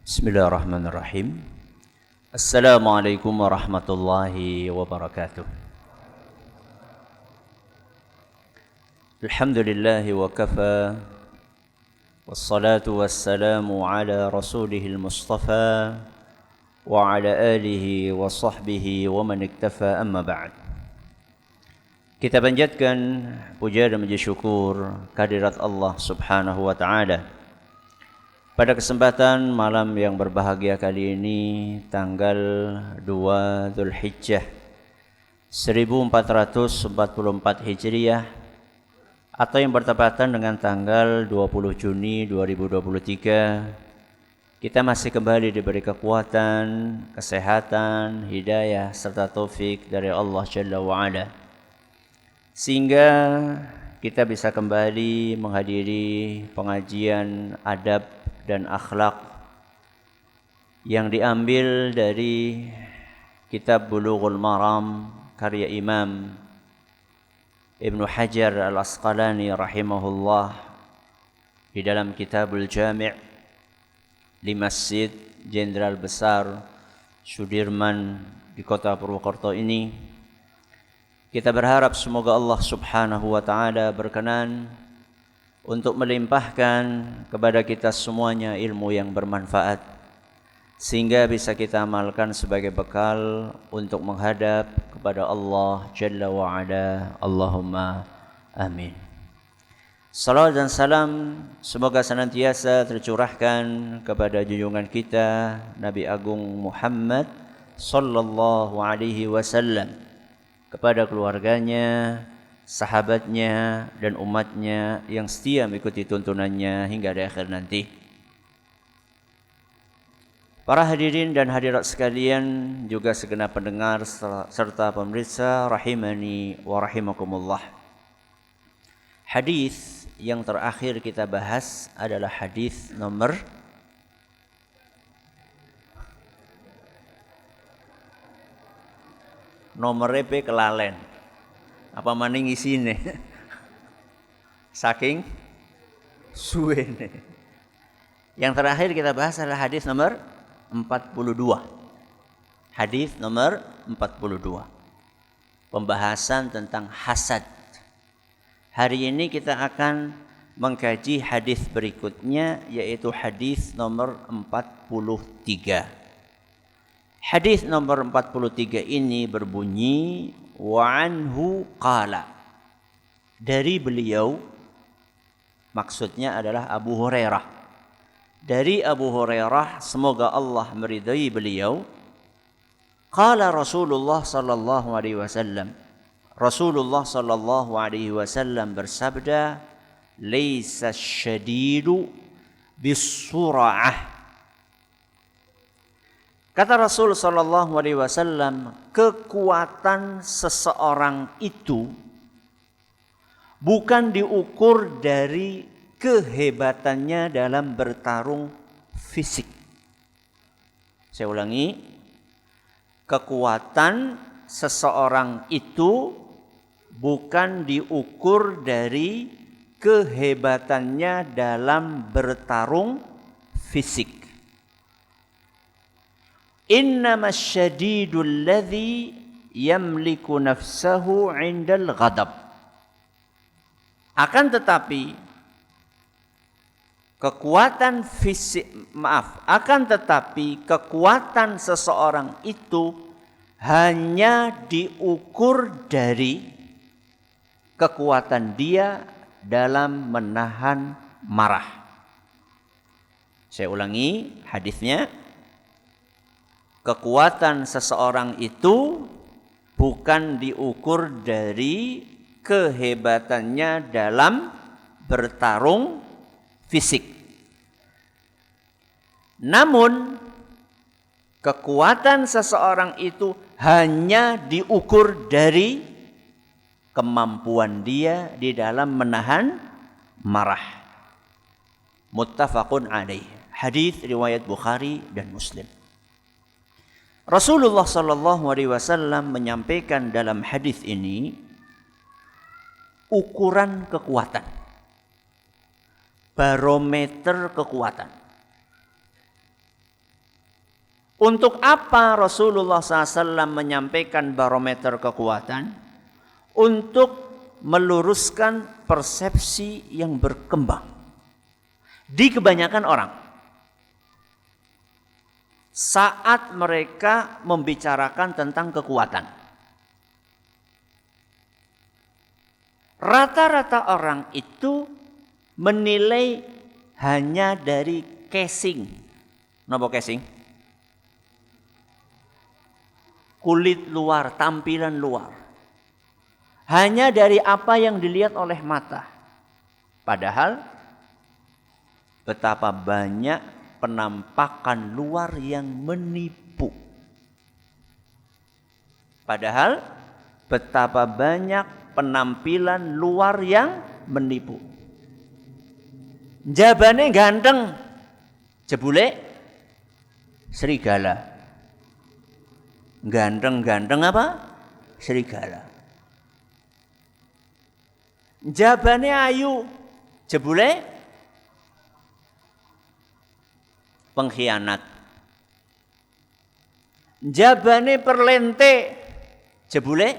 Bismillahirrahmanirrahim. Assalamualaikum warahmatullahi wabarakatuh. Alhamdulillahi wa kafa. Wassalatu wassalamu ala rasulihil mustafa wa ala alihi wa sahbihi wa man iktafa, amma ba'd. Kita panjatkan puja dan puji syukur kehadirat Allah Subhanahu wa taala. Pada kesempatan malam yang berbahagia kali ini, tanggal 2 Dzulhijjah 1444 Hijriah atau yang bertepatan dengan tanggal 20 Juni 2023, kita masih kembali diberi kekuatan, kesehatan, hidayah serta taufik dari Allah Jalla wa'ala, sehingga kita bisa kembali menghadiri pengajian adab dan akhlak yang diambil dari kitab Bulughul Maram karya Imam Ibnu Hajar Al-Asqalani rahimahullah di dalam Kitabul Jami' di Masjid Jenderal Besar Sudirman di kota Purwokerto ini. Kita berharap semoga Allah Subhanahu wa taala berkenan untuk melimpahkan kepada kita semuanya ilmu yang bermanfaat, sehingga bisa kita amalkan sebagai bekal untuk menghadap kepada Allah Jalla wa'ala. Allahumma amin. Salawat dan salam semoga senantiasa tercurahkan kepada junjungan kita Nabi Agung Muhammad sallallahu alaihi wasallam, kepada keluarganya, sahabatnya dan umatnya yang setia mengikuti tuntunannya hingga di akhir nanti. Para hadirin dan hadirat sekalian, juga segenap pendengar serta pemirsa rahimani wa rahimakumullah. Hadis yang terakhir kita bahas adalah hadis nomor EP kelalen. Apa maning isine? Saking suwene. Yang terakhir kita bahas adalah hadis nomor 42. Hadis nomor 42. Pembahasan tentang hasad. Hari ini kita akan mengkaji hadis berikutnya, yaitu hadis nomor 43. Hadis nomor 43 ini berbunyi, wa anhu qala, dari beliau, maksudnya adalah Abu Hurairah. Dari Abu Hurairah, semoga Allah meridai beliau, qala Rasulullah sallallahu alaihi wasallam, Rasulullah sallallahu alaihi wasallam bersabda, laisa syadidu bisura'ah. Kata Rasul sallallahu alaihi wasallam, kekuatan seseorang itu bukan diukur dari kehebatannya dalam bertarung fisik. Saya ulangi, kekuatan seseorang itu bukan diukur dari kehebatannya dalam bertarung fisik. Innamas syadidul ladzi yamliku nafsahu 'indal ghadab. Akan tetapi kekuatan seseorang itu hanya diukur dari kekuatan dia dalam menahan marah. Saya ulangi hadisnya. Kekuatan seseorang itu bukan diukur dari kehebatannya dalam bertarung fisik. Namun, kekuatan seseorang itu hanya diukur dari kemampuan dia di dalam menahan marah. Muttafaqun alaih. Hadis riwayat Bukhari dan Muslim. Rasulullah sallallahu alaihi wasallam menyampaikan dalam hadis ini ukuran kekuatan, barometer kekuatan. Untuk apa Rasulullah SAW menyampaikan barometer kekuatan? Untuk meluruskan persepsi yang berkembang di kebanyakan orang saat mereka membicarakan tentang kekuatan. Rata-rata orang itu menilai hanya dari casing. Napa casing? Kulit luar, tampilan luar. Hanya dari apa yang dilihat oleh mata. Padahal betapa banyak penampakan luar yang menipu. Padahal betapa banyak penampilan luar yang menipu. Jabane ganteng, jebule serigala. Ganteng-ganteng apa? Serigala. Jabane ayu, jebule pengkhianat. Jabane perlente, jebule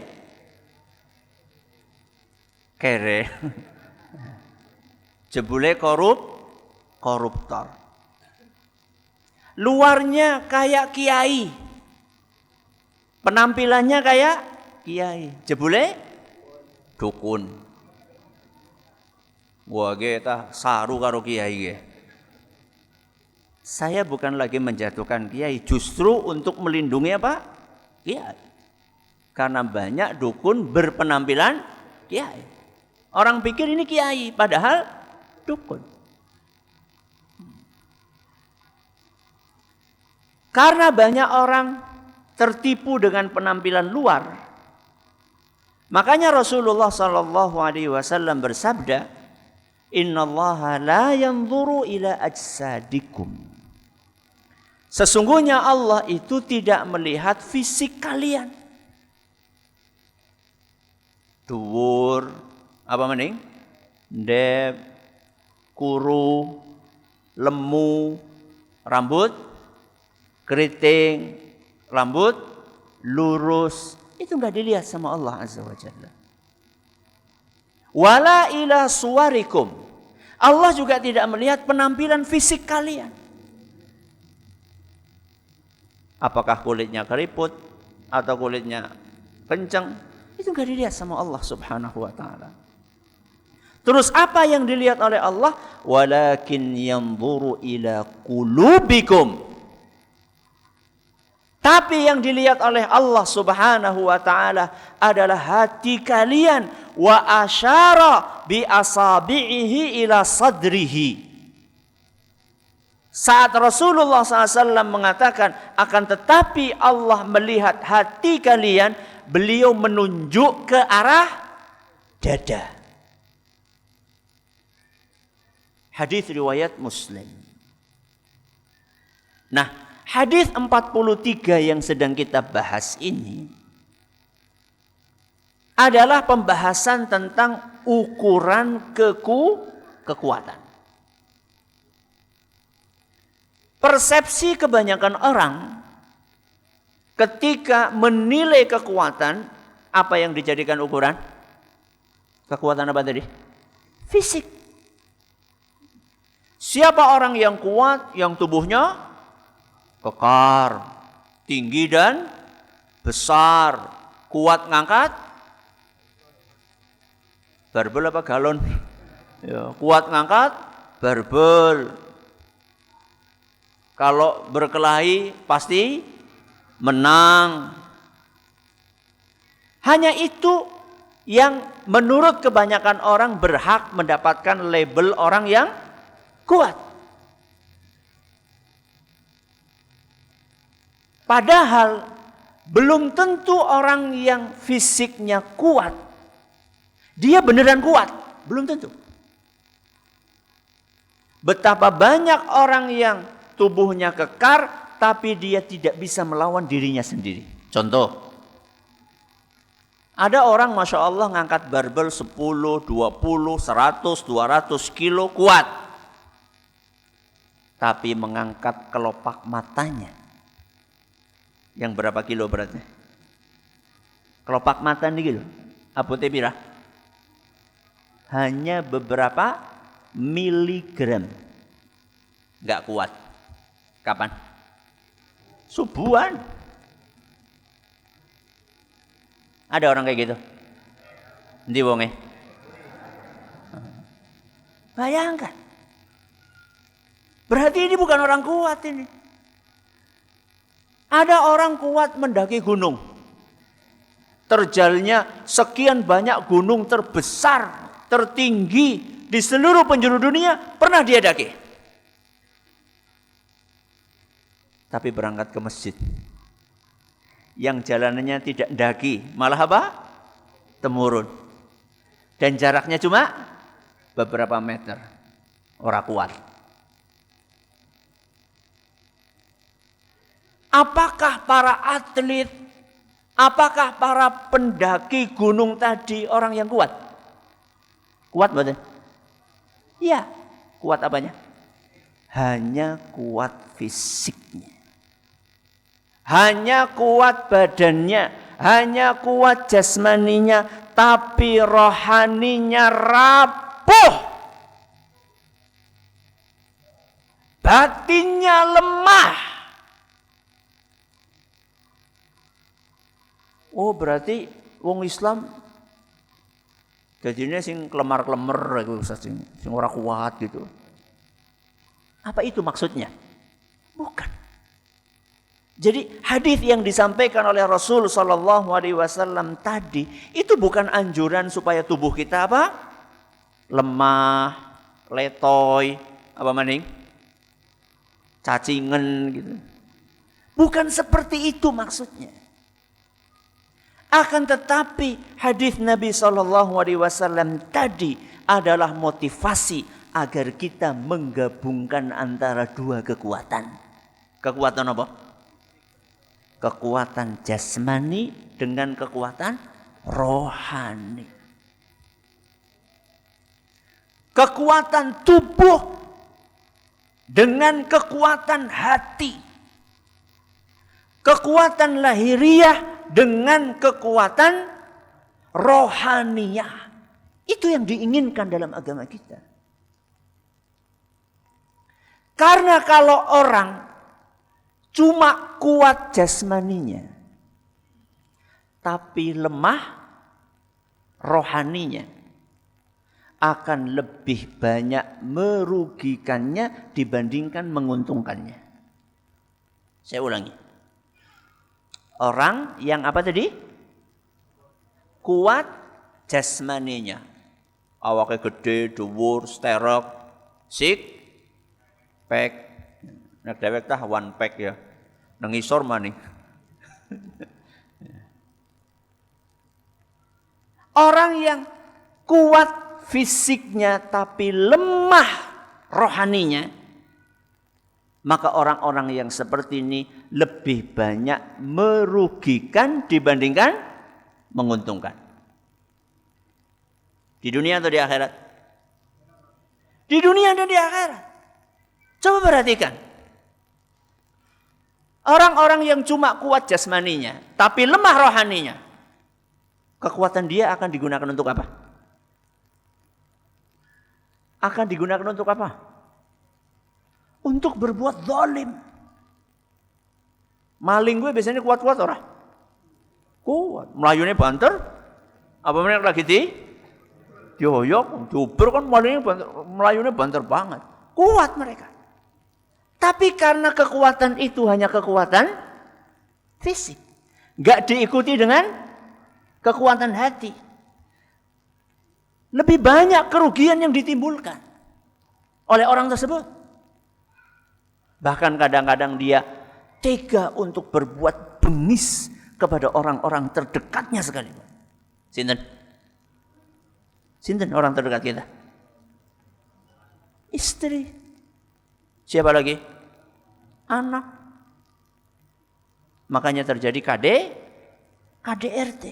kere. Jebule koruptor. Luarnya kayak kiai. Penampilannya kayak kiai. Jebule dukun. Wah, kita saru karo kiai ge. Saya bukan lagi menjatuhkan kiai, justru untuk melindungi apa? Kiai. Karena banyak dukun berpenampilan kiai. Orang pikir ini kiai, padahal dukun. Karena banyak orang tertipu dengan penampilan luar, makanya Rasulullah SAW bersabda, Innallaha la yanzuru ila ajsadikum. Sesungguhnya Allah itu tidak melihat fisik kalian. Dhuwur, apa maning? Ndep, kuru, lemu, rambut keriting, rambut lurus, itu enggak dilihat sama Allah Azza wa Jalla. Wala ila suwarikum. Allah juga tidak melihat penampilan fisik kalian. Apakah kulitnya keriput atau kulitnya kencang, itu enggak dilihat sama Allah Subhanahu wa taala. Terus apa yang dilihat oleh Allah? Walakin yanzuru ila qulubikum. Tapi yang dilihat oleh Allah Subhanahu wa taala adalah hati kalian, wa asyara bi asabihi ila sadrihi. Saat Rasulullah SAW mengatakan akan tetapi Allah melihat hati kalian, beliau menunjuk ke arah dada. Hadis riwayat Muslim. Nah, hadis 43 yang sedang kita bahas ini adalah pembahasan tentang ukuran kekuatan. Persepsi kebanyakan orang ketika menilai kekuatan, apa yang dijadikan ukuran? Kekuatan apa tadi? Fisik. Siapa orang yang kuat, yang tubuhnya kekar, tinggi dan besar, kuat ngangkat barbel apa galon? Ya, kuat ngangkat barbel. Kalau berkelahi pasti menang. Hanya itu yang menurut kebanyakan orang berhak mendapatkan label orang yang kuat. Padahal belum tentu orang yang fisiknya kuat, dia beneran kuat. Belum tentu. Betapa banyak orang yang tubuhnya kekar, tapi dia tidak bisa melawan dirinya sendiri. Contoh, ada orang Masya Allah ngangkat barbel 10, 20, 100, 200 kilo kuat. Tapi mengangkat kelopak matanya Yang berapa kilo beratnya? Kelopak mata nih gitu. Abote pira? Hanya beberapa miligram. Enggak kuat. Kapan? Subuhan. Ada orang kayak gitu? Endi wonge? Bayangkan. Berarti ini bukan orang kuat ini. Ada orang kuat mendaki gunung. Terjalnya sekian banyak gunung terbesar, tertinggi di seluruh penjuru dunia pernah dia daki. Tapi berangkat ke masjid. Yang jalanannya tidak daki, malah apa? Temurun. Dan jaraknya cuma beberapa meter. Orang kuat. Apakah para atlet, apakah para pendaki gunung tadi orang yang kuat? Kuat betul? Iya. Kuat apanya? Hanya kuat fisiknya. Hanya kuat badannya. Hanya kuat jasmaninya. Tapi rohaninya rapuh. Batinnya lemah. Oh berarti wong Islam jadinya sing kelemar-kelemar gitu, sing ora kuat gitu. Apa itu maksudnya? Bukan. Jadi hadis yang disampaikan oleh Rasul sallallahu alaihi wasallam tadi itu bukan anjuran supaya tubuh kita apa? Lemah, letoy, apa maning? Cacingan gitu. Bukan seperti itu maksudnya. Akan tetapi hadis Nabi SAW tadi adalah motivasi agar kita menggabungkan antara dua kekuatan. Kekuatan apa? Kekuatan jasmani dengan kekuatan rohani. Kekuatan tubuh dengan kekuatan hati. Kekuatan lahiriah dengan kekuatan rohaniyah. Itu yang diinginkan dalam agama kita. Karena kalau orang cuma kuat jasmaninya, tapi lemah rohaninya, akan lebih banyak merugikannya dibandingkan menguntungkannya. Saya ulangi. Orang yang apa tadi? Kuat jasmaninya. Awaknya gede, dhuwur, sterek, sik, pack. Nek dewek tah one pack ya. Nang isor maning. Orang yang kuat fisiknya tapi lemah rohaninya, maka orang-orang yang seperti ini lebih banyak merugikan dibandingkan menguntungkan. Di dunia atau di akhirat? Di dunia dan di akhirat. Coba perhatikan. Orang-orang yang cuma kuat jasmaninya, tapi lemah rohaninya, kekuatan dia akan digunakan untuk apa? Akan digunakan untuk apa? Untuk berbuat zalim. Maling gue biasanya kuat-kuat orang. Kuat. Melayunya banter. Apa mereka lagi dioyok, diuber kan melayunya banter banget. Kuat mereka. Tapi karena kekuatan itu hanya kekuatan fisik. Gak diikuti dengan kekuatan hati. Lebih banyak kerugian yang ditimbulkan oleh orang tersebut. Bahkan kadang-kadang dia tega untuk berbuat bengis kepada orang-orang terdekatnya sekali. Sinten? Sinten orang terdekat kita? Istri. Siapa lagi? Anak. Makanya terjadi KDRT.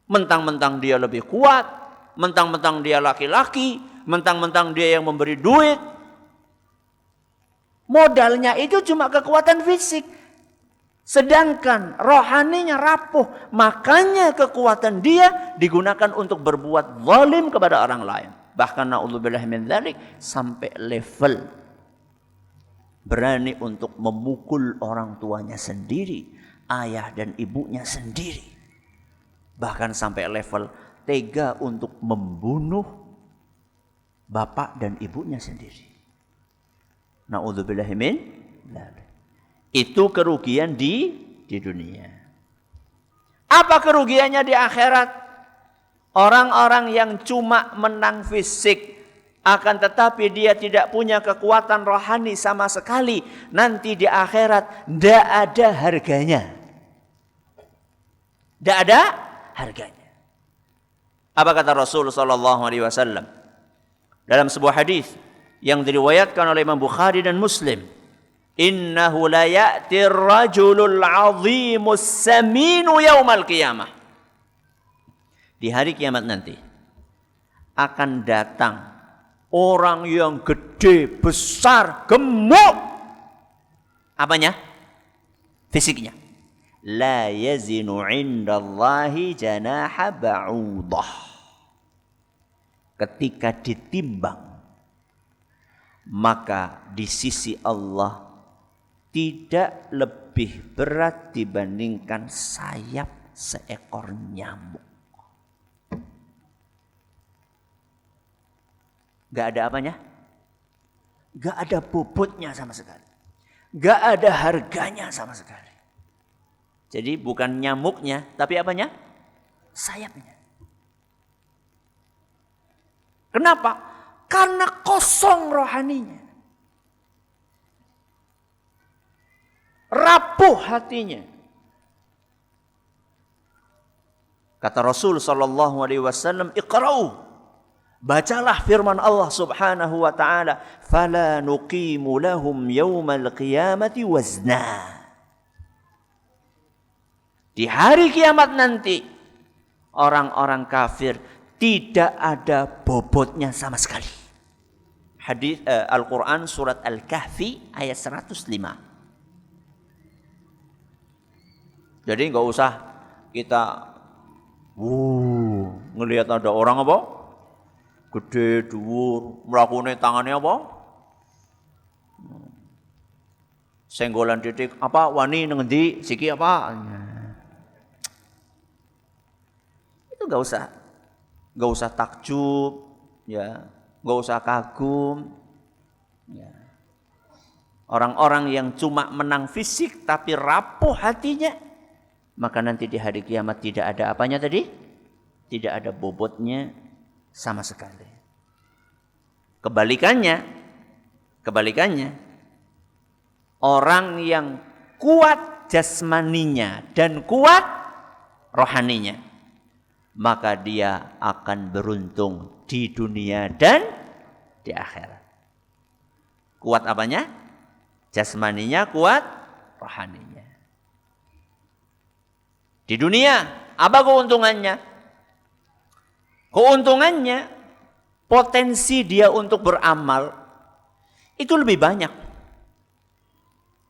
Mentang-mentang dia lebih kuat, mentang-mentang dia laki-laki, mentang-mentang dia yang memberi duit. Modalnya itu cuma kekuatan fisik. Sedangkan rohaninya rapuh. Makanya kekuatan dia digunakan untuk berbuat zalim kepada orang lain. Bahkan na'udzubillah min dzalik, sampai level berani untuk memukul orang tuanya sendiri, ayah dan ibunya sendiri. Bahkan sampai level tega untuk membunuh bapak dan ibunya sendiri. Na'udzubillah min dzalik. Itu kerugian di dunia. Apa kerugiannya di akhirat? Orang-orang yang cuma menang fisik, akan tetapi dia tidak punya kekuatan rohani sama sekali, nanti di akhirat tidak ada harganya. Tidak ada harganya. Apa kata Rasul sallallahu alaihi wasallam dalam sebuah hadis yang diriwayatkan oleh Imam Bukhari dan Muslim? Innahu la ya'ti ar-rajulul 'azimus saminu yaumal qiyamah. Di hari kiamat nanti akan datang orang yang gede, besar, gemuk. Apanya? Fisiknya. La yazinu 'indallahi janaha ba'udah. Ketika ditimbang, maka di sisi Allah tidak lebih berat dibandingkan sayap seekor nyamuk. Gak ada apanya? Gak ada bobotnya sama sekali. Gak ada harganya sama sekali. Jadi bukan nyamuknya, tapi apanya? Sayapnya. Kenapa? Karena kosong rohaninya. Rapuh hatinya. Kata Rasul sallallahu alaihi wasallam, "Iqra'u." Bacalah firman Allah Subhanahu wa taala, "Fala nuqimu lahum yaumal qiyamati wazna." Di hari kiamat nanti orang-orang kafir tidak ada bobotnya sama sekali. Hadis Al-Qur'an surat Al-Kahfi ayat 105. Jadi enggak usah kita ngelihat ada orang apa? Gede, dhuwur, mlakune tangannya apa? Senggolan titik apa? Wani nang endi? Siki apa? Itu enggak usah. Enggak usah takjub, ya. Enggak usah kagum. Ya. Orang-orang yang cuma menang fisik tapi rapuh hatinya, maka nanti di hari kiamat tidak ada apanya tadi? Tidak ada bobotnya sama sekali. Kebalikannya, orang yang kuat jasmaninya dan kuat rohaninya, maka dia akan beruntung di dunia dan di akhirat. Kuat apanya? Jasmaninya, kuat rohaninya. Di dunia, apa keuntungannya? Keuntungannya, potensi dia untuk beramal itu lebih banyak.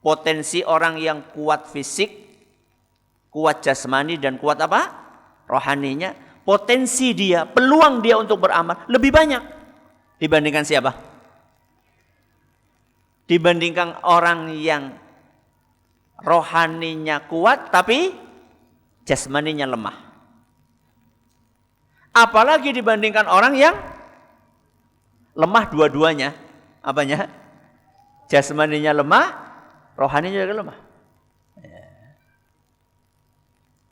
Potensi orang yang kuat fisik, kuat jasmani dan kuat apa? Rohaninya. Potensi dia, peluang dia untuk beramal lebih banyak dibandingkan siapa? Dibandingkan orang yang rohaninya kuat tapi jasmaninya lemah. Apalagi dibandingkan orang yang lemah dua-duanya. Apanya? Jasmaninya lemah, rohaninya juga lemah.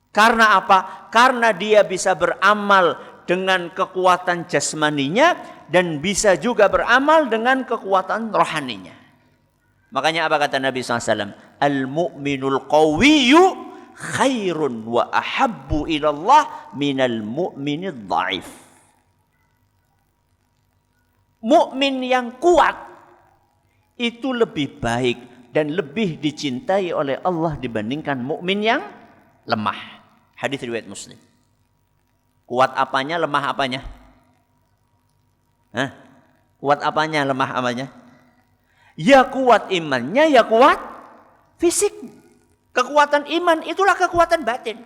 Karena apa? Karena dia bisa beramal dengan kekuatan jasmaninya dan bisa juga beramal dengan kekuatan rohaninya. Makanya apa kata Nabi SAW? Al-mu'minul qawiyyu khairun wa ahabbu ilallah minal mu'minid dha'if. Mukmin yang kuat itu lebih baik dan lebih dicintai oleh Allah dibandingkan mukmin yang lemah. Hadis riwayat Muslim. Kuat apanya, lemah apanya? Kuat apanya, lemah apanya? Ya kuat imannya, ya kuat fisik. Kekuatan iman itulah kekuatan batin.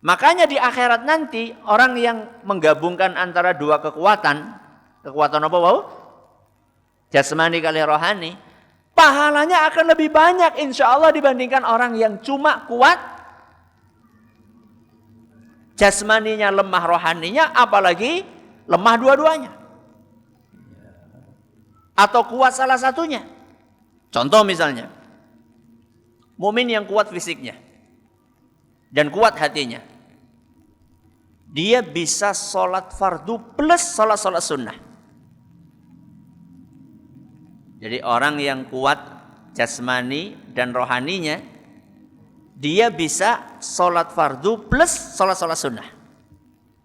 Makanya di akhirat nanti orang yang menggabungkan antara dua kekuatan apa wau? Jasmani kali rohani, pahalanya akan lebih banyak insya Allah dibandingkan orang yang cuma kuat jasmaninya, lemah rohaninya, apalagi lemah dua-duanya. Atau kuat salah satunya. Contoh misalnya, mukmin yang kuat fisiknya dan kuat hatinya, dia bisa sholat fardu plus sholat sunnah. Jadi orang yang kuat jasmani dan rohaninya, dia bisa sholat fardu plus sholat sunnah.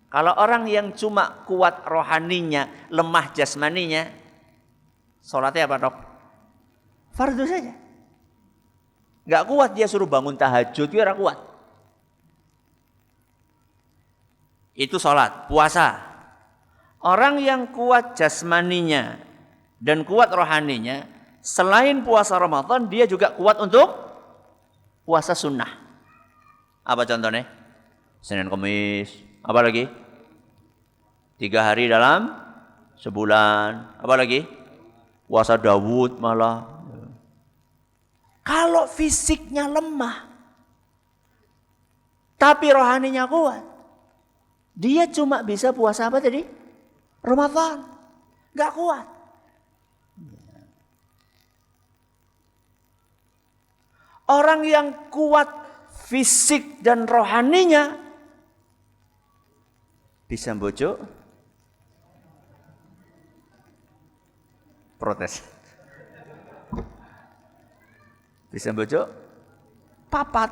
Kalau orang yang cuma kuat rohaninya, lemah jasmaninya, sholatnya apa dok? Fardu saja. Gak kuat dia suruh bangun tahajud, dia gak kuat. Itu sholat, puasa. Orang yang kuat jasmaninya dan kuat rohaninya, selain puasa Ramadan, dia juga kuat untuk puasa sunnah. Apa contohnya? Senin, Kamis. Apa lagi? 3 hari dalam sebulan. Apa lagi? Puasa Daud malah. Kalau fisiknya lemah, tapi rohaninya kuat, dia cuma bisa puasa apa tadi? Ramadan. Gak kuat. Orang yang kuat fisik dan rohaninya bisa bojo protes. Bisa bojo papat.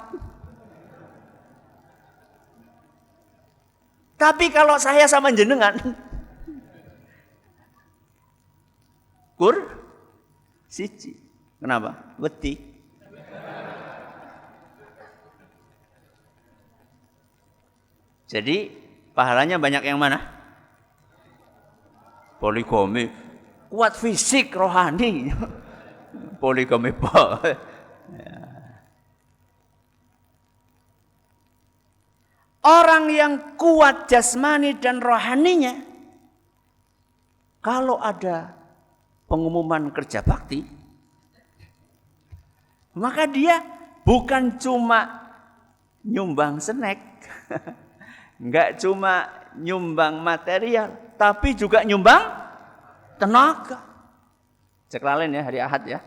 Tapi kalau saya sama jenengan siji. Kenapa? Wedi. Jadi pahalanya banyak yang mana? Poligami. Kuat fisik rohani. Poligami pak. Orang yang kuat jasmani dan rohaninya, kalau ada pengumuman kerja bakti, maka dia bukan cuma nyumbang snack, enggak cuma nyumbang material, tapi juga nyumbang tenaga. Cek lalen ya hari Ahad ya.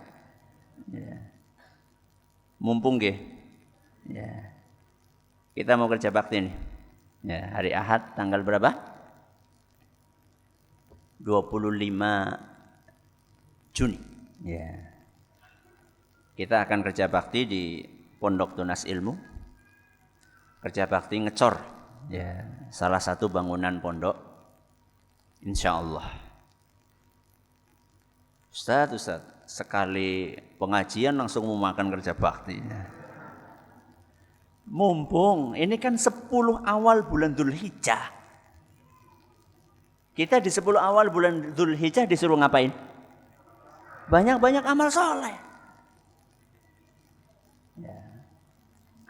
Mumpung nggih. Ya. Kita mau kerja bakti nih. Ya, hari Ahad tanggal berapa? 25 Juni. Ya. Kita akan kerja bakti di Pondok Tunas Ilmu. Kerja bakti ngecor. Ya, salah satu bangunan pondok. Insyaallah. Ustaz, sekali pengajian langsung mau makan kerja bakti. Ya. Mumpung ini kan 10 awal bulan Dzulhijjah. Kita di 10 awal bulan Dzulhijjah disuruh ngapain? Banyak-banyak amal soleh. Ya.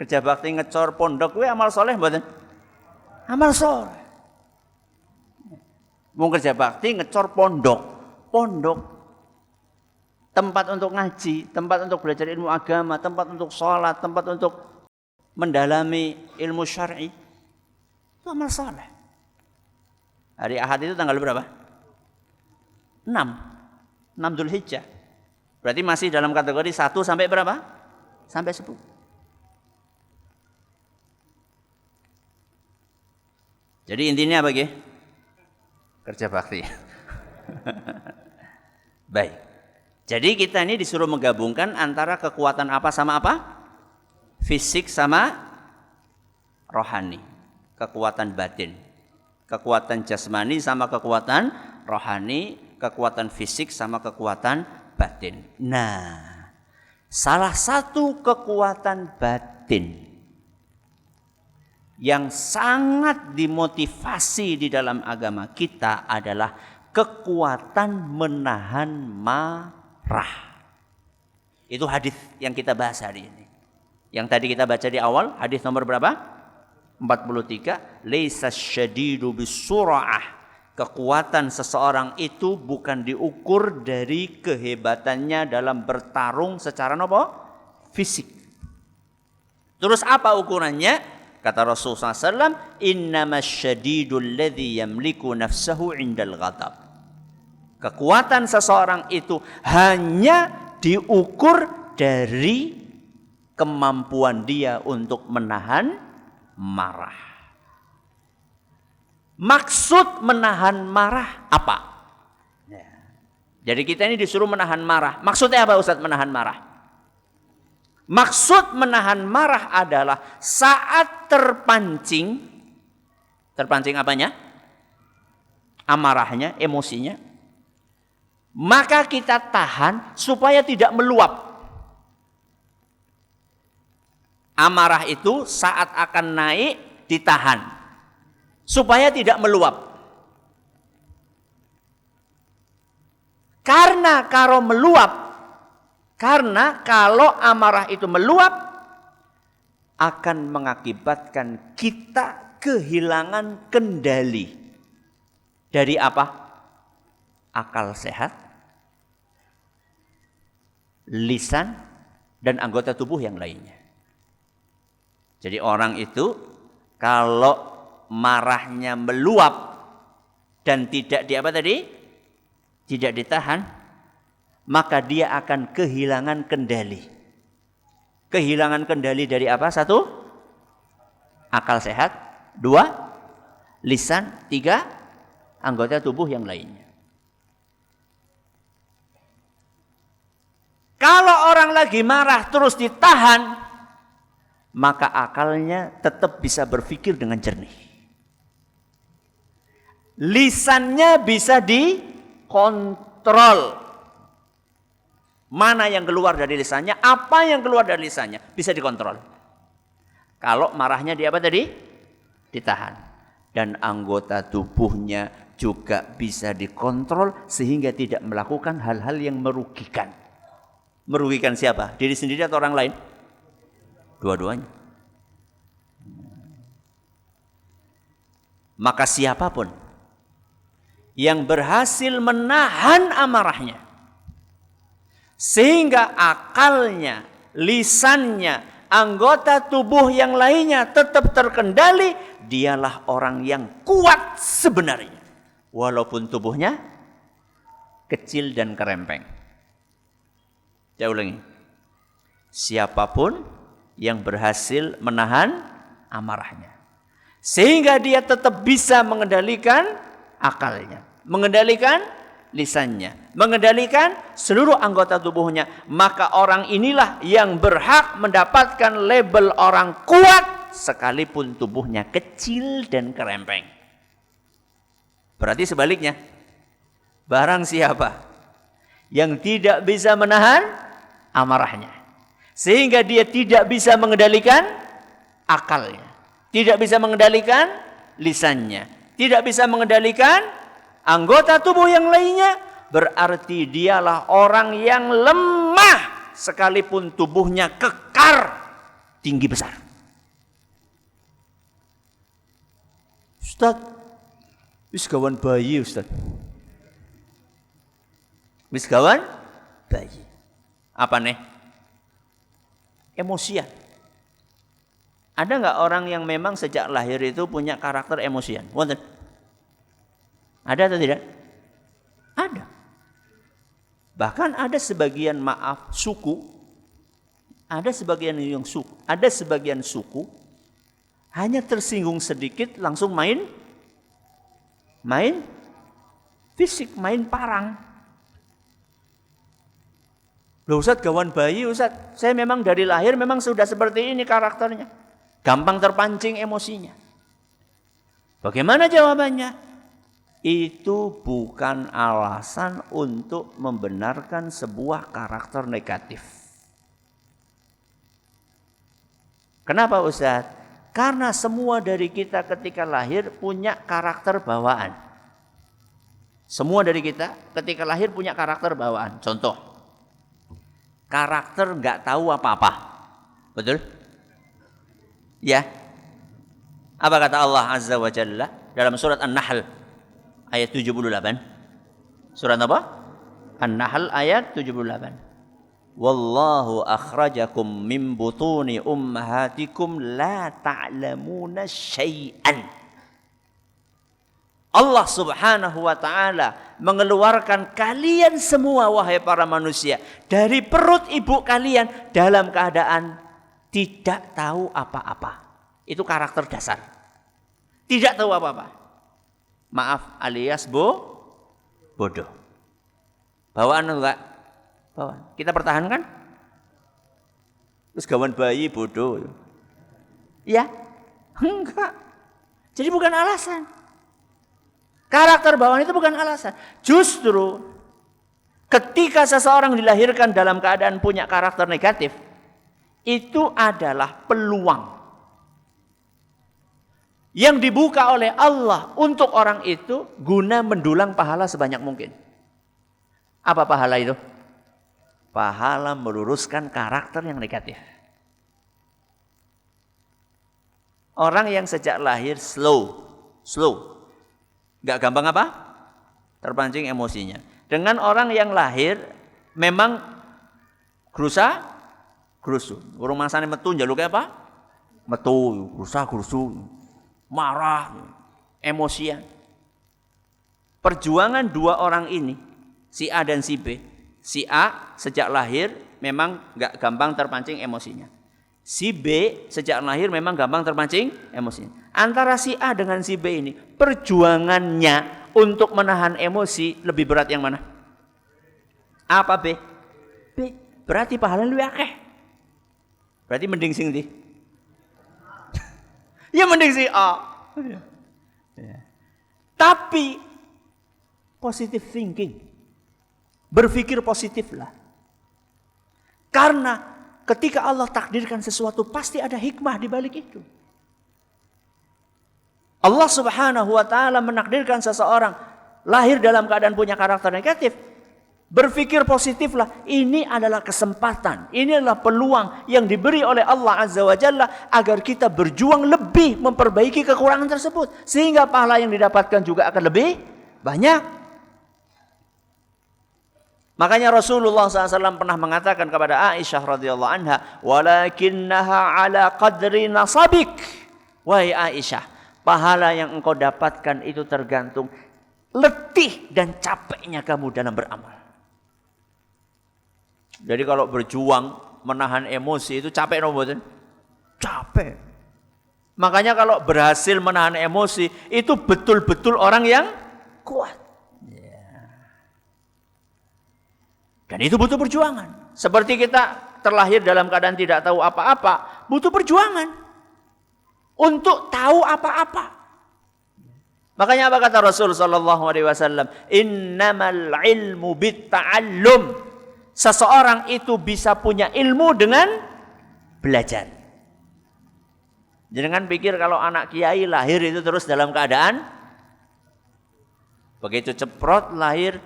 Kerja bakti ngecor pondok we amal soleh mboten? Amal soleh. Mau kerja bakti ngecor pondok. Tempat untuk ngaji, tempat untuk belajar ilmu agama, tempat untuk sholat, tempat untuk mendalami ilmu syar'i, itu amal saleh. Hari Ahad itu tanggal berapa? 6 Dzulhijjah. Berarti masih dalam kategori 1 sampai berapa? Sampai 10. Jadi intinya apa, Ge? Kerja bakti. Baik. Jadi kita ini disuruh menggabungkan antara kekuatan apa sama apa? Fisik sama rohani, kekuatan batin, kekuatan jasmani sama kekuatan rohani, kekuatan fisik sama kekuatan batin. Nah, salah satu kekuatan batin yang sangat dimotivasi di dalam agama kita adalah kekuatan menahan marah. Itu hadis yang kita bahas hari ini. Yang tadi kita baca di awal, hadis nomor berapa? 43. Laisa syadidu bisur'ah. Kekuatan seseorang itu bukan diukur dari kehebatannya dalam bertarung secara fisik. Terus apa ukurannya? Kata Rasulullah SAW, innamas syadidul ladzi yamliku nafsahu indal ghadab. Kekuatan seseorang itu hanya diukur dari kemampuan dia untuk menahan marah. Maksud menahan marah apa? Jadi kita ini disuruh menahan marah. Maksudnya apa Ustaz menahan marah? Maksud menahan marah adalah saat terpancing apanya? Amarahnya, emosinya. Maka kita tahan supaya tidak meluap. Amarah itu saat akan naik ditahan supaya tidak meluap. Karena kalau amarah itu meluap akan mengakibatkan kita kehilangan kendali dari apa? Akal sehat, lisan, dan anggota tubuh yang lainnya. Jadi orang itu kalau marahnya meluap dan tidak tidak ditahan, maka dia akan kehilangan kendali. Kehilangan kendali dari apa? 1, akal sehat. 2, lisan. 3, anggota tubuh yang lainnya. Kalau orang lagi marah terus ditahan, maka akalnya tetap bisa berpikir dengan jernih. Lisannya bisa dikontrol. Mana yang keluar dari lisannya, apa yang keluar dari lisannya bisa dikontrol. Kalau marahnya ditahan. Dan anggota tubuhnya juga bisa dikontrol sehingga tidak melakukan hal-hal yang merugikan. Merugikan siapa? Diri sendiri atau orang lain? Dua-duanya. Maka siapapun yang berhasil menahan amarahnya sehingga akalnya, lisannya, anggota tubuh yang lainnya tetap terkendali, dialah orang yang kuat sebenarnya walaupun tubuhnya kecil dan kerempeng. Saya ulangi. Siapapun yang berhasil menahan amarahnya sehingga dia tetap bisa mengendalikan akalnya, mengendalikan lisannya, mengendalikan seluruh anggota tubuhnya, maka orang inilah yang berhak mendapatkan label orang kuat sekalipun tubuhnya kecil dan kerempeng. Berarti sebaliknya, barang siapa yang tidak bisa menahan amarahnya sehingga dia tidak bisa mengendalikan akalnya, tidak bisa mengendalikan lisannya, tidak bisa mengendalikan anggota tubuh yang lainnya, berarti dialah orang yang lemah sekalipun tubuhnya kekar tinggi besar. Ustaz, wis gawan bayi Ustaz. Wis gawan bayi. Apa nih? Emosian. Ada nggak orang yang memang sejak lahir itu punya karakter emosian? Wonten? Ada atau tidak? Ada. Bahkan ada sebagian suku, ada sebagian suku hanya tersinggung sedikit langsung main fisik, main parang. Loh Ustaz, gawan bayi Ustaz, saya memang dari lahir memang sudah seperti ini karakternya. Gampang terpancing emosinya. Bagaimana jawabannya? Itu bukan alasan untuk membenarkan sebuah karakter negatif. Kenapa Ustaz? Karena semua dari kita ketika lahir punya karakter bawaan. Semua dari kita ketika lahir punya karakter bawaan. Contoh, Karakter nggak tahu apa-apa. Betul? Ya. Apa kata Allah Azza wa Jalla dalam surat An-Nahl ayat 78? Surat apa? An-Nahl ayat 78. Wallahu akhrajakum min butuni ummahatikum la ta'lamuna syai'an. Allah Subhanahu wa taala mengeluarkan kalian semua wahai para manusia dari perut ibu kalian dalam keadaan tidak tahu apa-apa. Itu karakter dasar. Tidak tahu apa-apa. Maaf alias bodoh. Bawaan enggak? Bawaan. Kita pertahankan? Terus gawan bayi bodoh. Ya? Enggak. Jadi bukan alasan. Karakter bawaan itu bukan alasan. Justru ketika seseorang dilahirkan dalam keadaan punya karakter negatif, itu adalah peluang yang dibuka oleh Allah untuk orang itu guna mendulang pahala sebanyak mungkin. Apa pahala itu? Pahala meluruskan karakter yang negatif. Orang yang sejak lahir slow. Gak gampang apa? Terpancing emosinya. Dengan orang yang lahir memang gerusu. Urung masane metu njaluke apa? Metu, gerusu. Marah, emosian. Perjuangan dua orang ini, si A dan si B. Si A sejak lahir memang gak gampang terpancing emosinya. Si B sejak lahir memang gampang terpancing emosinya. Antara si A dengan si B ini, perjuangannya untuk menahan emosi lebih berat yang mana? A apa B? B. Berarti pahala lu akeh. Berarti mending sing ndi? Ya mending si A. Ya. Tapi positive thinking. Berpikir positiflah. Karena ketika Allah takdirkan sesuatu pasti ada hikmah di balik itu. Allah Subhanahu wa taala menakdirkan seseorang lahir dalam keadaan punya karakter negatif. Berpikir positiflah, ini adalah kesempatan, ini adalah peluang yang diberi oleh Allah Azza wa Jalla agar kita berjuang lebih memperbaiki kekurangan tersebut sehingga pahala yang didapatkan juga akan lebih banyak. Makanya Rasulullah SAW pernah mengatakan kepada Aisyah radhiyallahu anha, "Walakinnaha ala qadri nasabik." Wahai Aisyah, pahala yang engkau dapatkan itu tergantung letih dan capeknya kamu dalam beramal. Jadi kalau berjuang menahan emosi itu capek no mboten? Capek. Makanya kalau berhasil menahan emosi itu betul-betul orang yang kuat. Dan itu butuh perjuangan. Seperti kita terlahir dalam keadaan tidak tahu apa-apa, butuh perjuangan untuk tahu apa-apa. Makanya apa kata Rasul sallallahu alaihi wasallam? Innamal ilmu bitta'allum. Seseorang itu bisa punya ilmu dengan belajar. Jangan pikir kalau anak kiai lahir itu terus dalam keadaan begitu ceprot lahir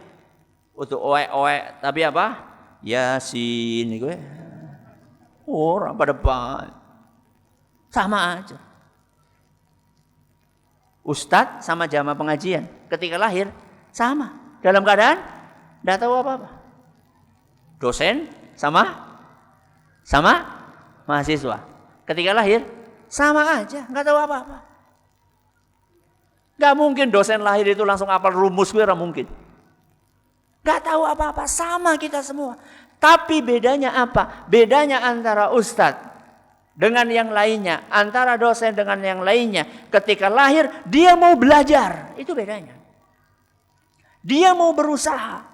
untuk oek-oek, tapi apa? Yasin gue. Orang pada depan. Sama aja. Ustadz sama jamaah pengajian ketika lahir sama. Dalam keadaan tidak tahu apa-apa. Dosen sama mahasiswa ketika lahir sama aja, nggak tahu apa-apa. Nggak mungkin dosen lahir itu langsung hafal rumus gue, nggak mungkin. Nggak tahu apa-apa, sama kita semua. Tapi bedanya apa? Bedanya antara ustadz dengan yang lainnya, antara dosen dengan yang lainnya. Ketika lahir, dia mau belajar. Itu bedanya. Dia mau berusaha.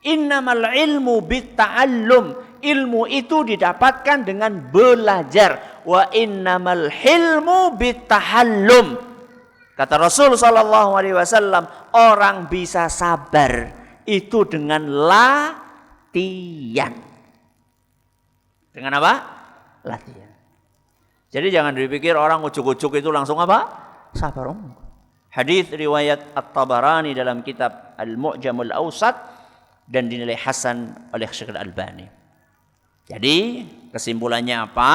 Innamal ilmu bitta'allum. Ilmu itu didapatkan dengan belajar. Wa innamal hilmu bittahallum. Kata Rasul SAW, orang bisa sabar itu dengan latihan. Dengan apa? Latihan. Jadi jangan dipikir orang ujuk-ujuk itu langsung apa? Sabar. Hadis riwayat At-Tabarani dalam kitab Al-Mu'jamul Awsat dan dinilai hasan oleh Syekh Al-Albani. Jadi kesimpulannya apa?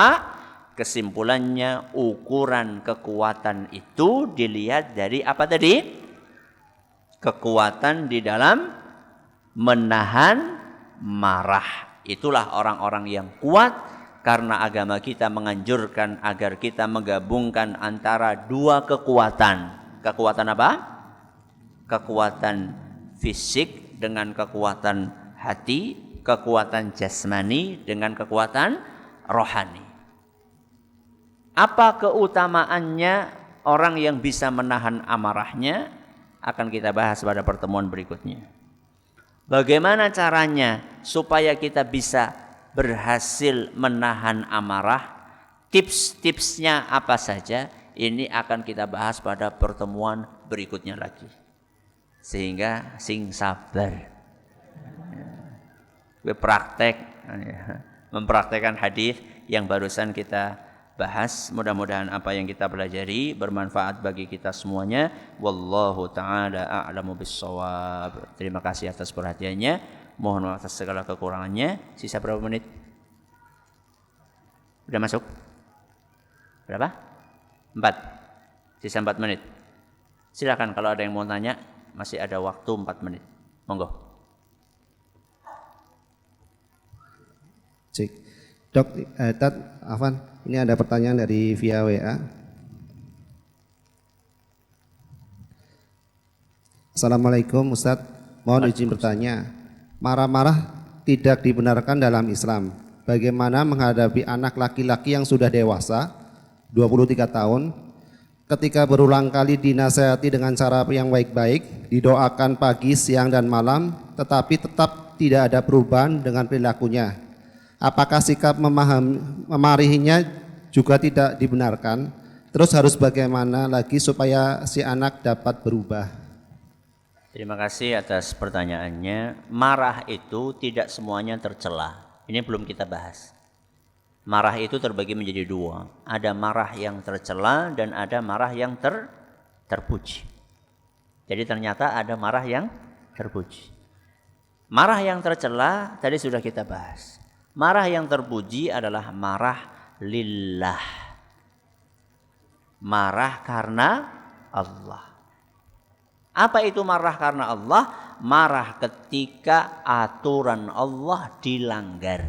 Kesimpulannya ukuran kekuatan itu dilihat dari apa tadi? Kekuatan di dalam menahan marah. Itulah orang-orang yang kuat, karena agama kita menganjurkan agar kita menggabungkan antara dua kekuatan. Kekuatan apa? Kekuatan fisik dengan kekuatan hati, kekuatan jasmani dengan kekuatan rohani. Apa keutamaannya orang yang bisa menahan amarahnya? Akan kita bahas pada pertemuan berikutnya. Bagaimana caranya supaya kita bisa berhasil menahan amarah? Tips-tipsnya apa saja? Ini akan kita bahas pada pertemuan berikutnya lagi. Sehingga sing sabar. Praktek, mempraktekkan hadis yang barusan kita bahas. Mudah-mudahan apa yang kita pelajari bermanfaat bagi kita semuanya. Wallahu ta'ala a'lamu bissawab. Terima kasih atas perhatiannya. Mohon maaf atas segala kekurangannya. Sisa berapa menit? Udah masuk? Berapa? 4. Sisa 4 menit. Silakan kalau ada yang mau tanya, masih ada waktu 4 menit. Monggo. Cik. Dok, Afan, ini ada pertanyaan dari via WA. Assalamualaikum Ustadz, mohon izin bertanya. Marah-marah tidak dibenarkan dalam Islam. Bagaimana menghadapi anak laki-laki yang sudah dewasa, 23 tahun, ketika berulang kali dinasihati dengan cara yang baik-baik, didoakan pagi, siang, dan malam, tetapi tetap tidak ada perubahan dengan perilakunya. Apakah sikap memarahinya juga tidak dibenarkan? Terus harus bagaimana lagi supaya si anak dapat berubah? Terima kasih atas pertanyaannya. Marah itu tidak semuanya tercela. Ini belum kita bahas. Marah itu terbagi menjadi dua. Ada marah yang tercela dan ada marah yang terpuji. Jadi ternyata ada marah yang terpuji. Marah yang tercela tadi sudah kita bahas. Marah yang terpuji adalah marah lillah. Marah karena Allah. Apa itu marah karena Allah? Marah ketika aturan Allah dilanggar.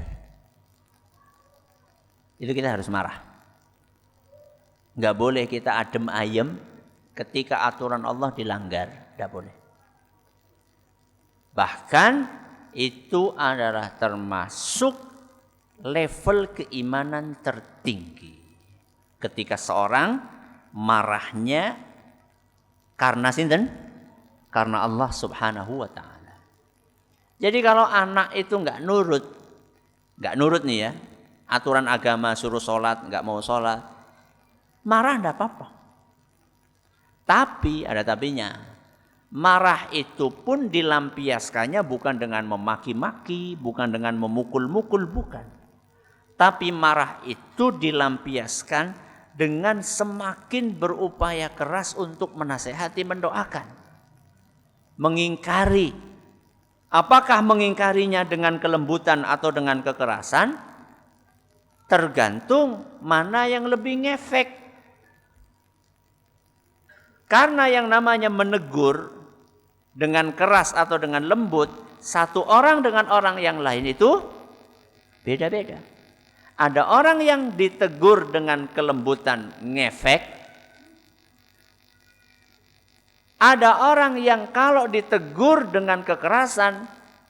Itu kita harus marah. Enggak boleh kita adem ayem ketika aturan Allah dilanggar. Enggak boleh. Bahkan itu adalah termasuk level keimanan tertinggi. Ketika seorang marahnya karena sinten? Karena Allah Subhanahu wa ta'ala. Jadi kalau anak itu enggak nurut nih ya, aturan agama suruh sholat, enggak mau sholat, marah enggak apa-apa. Tapi ada tapinya. Marah itu pun dilampiaskannya bukan dengan memaki-maki, bukan dengan memukul-mukul, bukan. Tapi marah itu dilampiaskan dengan semakin berupaya keras untuk menasehati, mendoakan. Mengingkari. Apakah mengingkarinya dengan kelembutan atau dengan kekerasan? Tergantung mana yang lebih ngefek. Karena yang namanya menegur dengan keras atau dengan lembut, satu orang dengan orang yang lain itu beda-beda. Ada orang yang ditegur dengan kelembutan ngefek. Ada orang yang kalau ditegur dengan kekerasan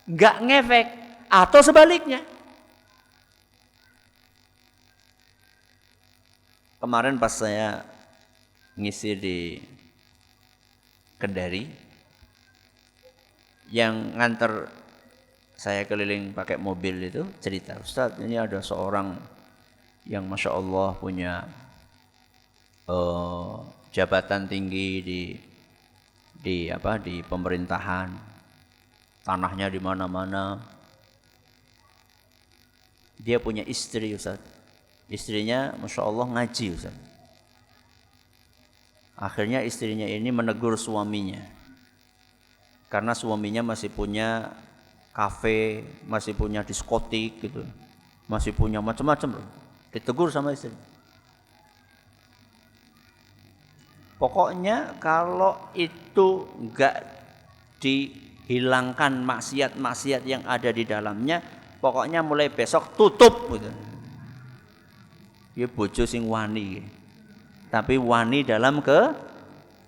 nggak ngefek, atau sebaliknya. Kemarin pas saya ngisi di Kendari, yang nganter saya keliling pakai mobil itu cerita, Ustaz, ini ada seorang yang Masya Allah punya jabatan tinggi di pemerintahan, tanahnya di mana-mana. Dia punya istri, Ustaz. Istrinya Masya Allah ngaji, Ustaz. Akhirnya istrinya ini menegur suaminya. Karena suaminya masih punya kafe, masih punya diskotik gitu. masih punya macam-macam, ditegur sama istri. Pokoknya kalau itu enggak dihilangkan maksiat-maksiat yang ada di dalamnya, pokoknya mulai besok tutup gitu. Ya bojo sing wani, tapi wani dalam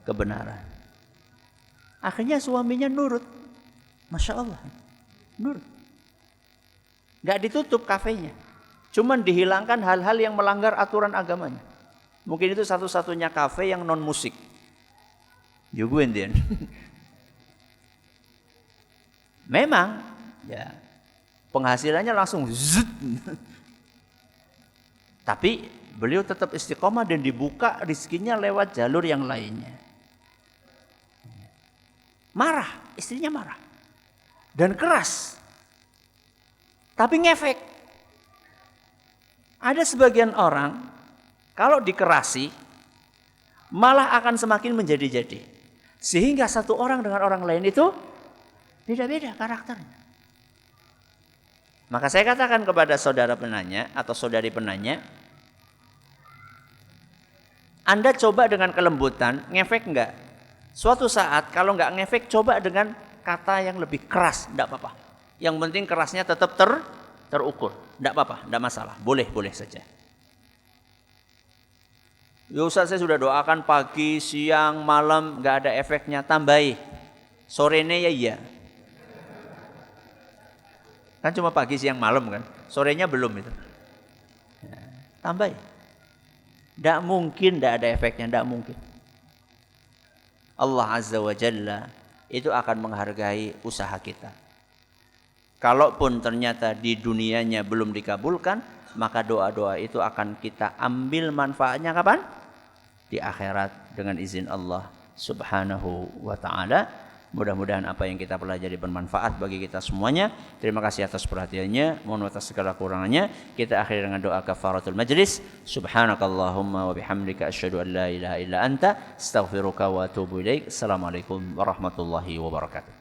kebenaran. Akhirnya suaminya nurut, masya Allah, nurut. Nggak ditutup kafenya, cuman dihilangkan hal-hal yang melanggar aturan agamanya. Mungkin itu satu-satunya kafe yang non musik. Juguin. Memang, ya penghasilannya langsung zut. Tapi beliau tetap istiqomah dan dibuka rezekinya lewat jalur yang lainnya. Marah, istrinya marah. Dan keras. Tapi ngefek. Ada sebagian orang, kalau dikerasi, malah akan semakin menjadi-jadi. Sehingga satu orang dengan orang lain itu beda-beda karakternya. Maka saya katakan kepada saudara penanya atau saudari penanya, Anda coba dengan kelembutan, ngefek enggak? Suatu saat kalau enggak ngefek, coba dengan kata yang lebih keras, enggak apa-apa. Yang penting kerasnya tetap terukur, enggak apa-apa, enggak masalah, boleh saja. Ya Ustaz, saya sudah doakan pagi, siang, malam, enggak ada efeknya, tambahi. Sorenya ya iya. Kan cuma pagi, siang, malam kan, sorenya belum itu. Ya, tambahi. Enggak mungkin enggak ada efeknya, enggak mungkin. Allah Azza wa Jalla itu akan menghargai usaha kita. Kalaupun ternyata di dunianya belum dikabulkan, maka doa-doa itu akan kita ambil manfaatnya kapan? Di akhirat dengan izin Allah Subhanahu wa ta'ala. Mudah-mudahan apa yang kita pelajari bermanfaat bagi kita semuanya. Terima kasih atas perhatiannya. Mohon maaf atas segala kurangannya. Kita akhiri dengan doa kafaratul majlis. Subhanakallahumma wa bihamdika asyhadu an la ilaha illa anta astaghfiruka wa atubu ilaik. Assalamualaikum warahmatullahi wabarakatuh.